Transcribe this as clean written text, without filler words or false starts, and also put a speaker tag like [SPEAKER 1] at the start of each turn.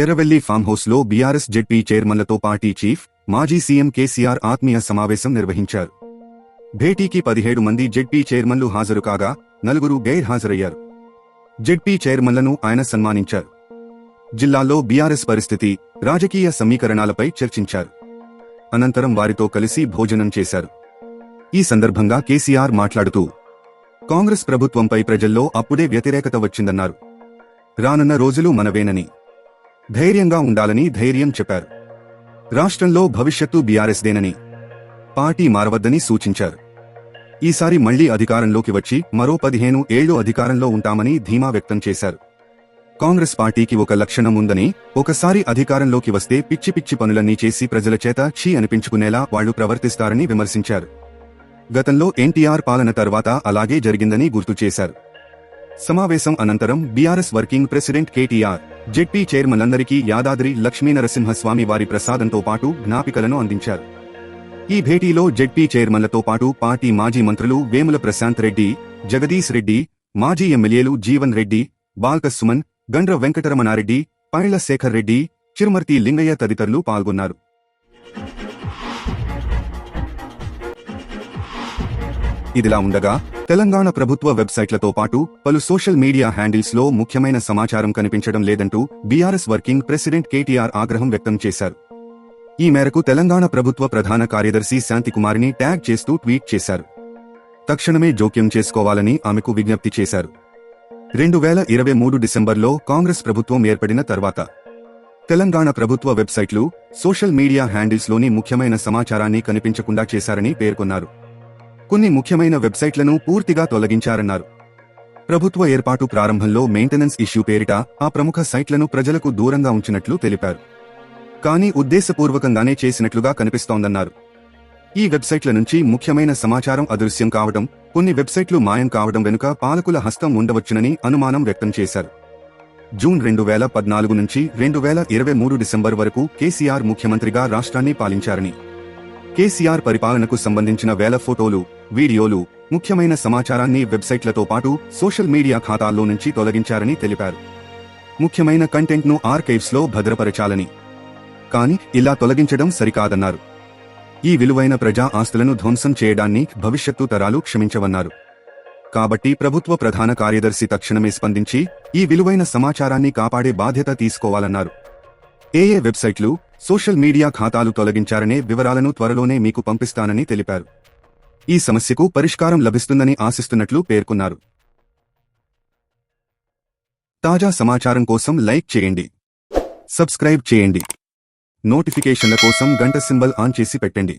[SPEAKER 1] Erravelli form హౌస్లో BRS ZP చైర్మన్లతో party chief మాజీ CM KCR ఆత్మీయ సమావేశం నిర్వహించారు. భేటీకి 17 మంది జెడ్పీ చైర్మన్లు హాజరు కాగా 4 గైర్హాజరయ్యారు. జెడ్పీ చైర్మన్లను ఆయన సన్మానించారు. జిల్లాలో బీఆర్ఎస్ పరిస్థితి, రాజకీయ సమీకరణాలపై చర్చించారు. అనంతరం వారితో కలిసి భోజనం చేశారు. ఈ సందర్భంగా కేసీఆర్ మాట్లాడుతూ కాంగ్రెస్ ప్రభుత్వంపై ప్రజల్లో అప్పుడే వ్యతిరేకత వచ్చిందన్నారు. రానున్న రోజులు మనవేనని, ధైర్యంగా ఉండాలని ధైర్యం చెప్పారు. రాష్ట్రంలో భవిష్యత్తు బీఆర్ఎస్దేనని, పార్టీ మారవద్దని సూచించారు. ఈసారి మళ్లీ అధికారంలోకి వచ్చి మరో 15 ఏళ్లు అధికారంలో ఉంటామని ధీమా వ్యక్తం చేశారు. కాంగ్రెస్ పార్టీకి ఒక లక్షణం ఉందని, ఒకసారి అధికారంలోకి వస్తే పిచ్చి పిచ్చి పనులన్నీ చేసి ప్రజల చేత ఛీ అనిపించుకునేలా వాళ్లు ప్రవర్తిస్తారని విమర్శించారు. గతంలో ఎన్టీఆర్ పాలన తర్వాత అలాగే జరిగిందని గుర్తు చేశారు. సమావేశం అనంతరం BRS working president KTR ZP చైర్మన్లందరికీ యాదాద్రి లక్ష్మీనరసింహస్వామి వారి ప్రసాదంతో పాటు జ్ఞాపికలను అందించారు. ఈ భేటీలో జెడ్పీ చైర్మన్లతో పాటు పార్టీ మాజీ మంత్రులు వేముల ప్రశాంత్ రెడ్డి, జగదీశ్ రెడ్డి, మాజీ ఎమ్మెల్యేలు జీవన్ రెడ్డి, బాల్క సుమన్, గండ్ర వెంకటరమణారెడ్డి, పైళ్ల శేఖర్ రెడ్డి, చిరుమర్తి లింగయ్య తదితరులు పాల్గొన్నారు. ఇదిలా ఉండగా తెలంగాణ ప్రభుత్వ వెబ్సైట్లతో పాటు పలు సోషల్ మీడియా హ్యాండిల్స్ లో ముఖ్యమైన సమాచారం కనిపించడం లేదంటూ బీఆర్ఎస్ వర్కింగ్ ప్రెసిడెంట్ కేటీఆర్ ఆగ్రహం వ్యక్తం చేశారు. ఈ మేరకు తెలంగాణ ప్రభుత్వ ప్రధాన కార్యదర్శి శాంతికుమారిని ట్యాగ్ చేస్తూ ట్వీట్ చేశారు. తక్షణమే జోక్యం చేసుకోవాలని ఆమెకు విజ్ఞప్తి చేశారు. 2023 డిసెంబర్లో కాంగ్రెస్ ప్రభుత్వం ఏర్పడిన తర్వాత తెలంగాణ ప్రభుత్వ వెబ్సైట్లు, సోషల్ మీడియా హ్యాండిల్స్ లోని ముఖ్యమైన సమాచారాన్ని కనిపించకుండా చేశారని పేర్కొన్నారు. కొన్ని ముఖ్యమైన వెబ్సైట్లను పూర్తిగా తొలగించారన్నారు. ప్రభుత్వ ఏర్పాటు ప్రారంభంలో మెయింటెనెన్స్ ఇష్యూ పేరిట ఆ ప్రముఖ సైట్లను ప్రజలకు దూరంగా ఉంచినట్లు తెలిపారు. కానీ ఉద్దేశపూర్వకంగానే చేసినట్లుగా కనిపిస్తోందన్నారు. ఈ వెబ్సైట్ల నుంచి ముఖ్యమైన సమాచారం అదృశ్యం కావడం, కొన్ని వెబ్సైట్లు మాయం కావడం వెనుక పాలకుల హస్తం ఉండవచ్చునని అనుమానం వ్యక్తం చేశారు. జూన్ 2014 నుంచి 2023 డిసెంబర్ వరకు కేసీఆర్ ముఖ్యమంత్రిగా రాష్ట్రాన్ని పాలించారని, కేసీఆర్ పరిపాలనకు సంబంధించిన వేల ఫోటోలు, వీడియోలు, ముఖ్యమైన సమాచారాన్ని వెబ్సైట్లతో పాటు సోషల్ మీడియా ఖాతాల్లో నుంచి తొలగించారని తెలిపారు. ముఖ్యమైన కంటెంట్ను ఆర్కైవ్స్లో భద్రపరచాలని, కానీ ఇలా తొలగించడం సరికాదన్నారు. ఈ విలువైన ప్రజా ఆస్తులను ధ్వంసం చేయడాన్ని భవిష్యత్తు తరాలు క్షమించవన్నారు. కాబట్టి ప్రభుత్వ ప్రధాన కార్యదర్శి తక్షణమే స్పందించి ఈ విలువైన సమాచారాన్ని కాపాడే బాధ్యత తీసుకోవాలన్నారు. ఏ వెబ్సైట్లు, సోషల్ మీడియా ఖాతాలు తొలగించారనే వివరాలను త్వరలోనే మీకు పంపిస్తానని తెలిపారు. ఈ సమస్యకు పరిష్కారం లభిస్తుందని ఆశిస్తున్నట్లు పేర్కొన్నారు. తాజా సమాచారం కోసం లైక్ చేయండి, సబ్స్క్రైబ్ చేయండి, నోటిఫికేషన్ల కోసం గంట సింబల్ ఆన్ చేసి పెట్టండి.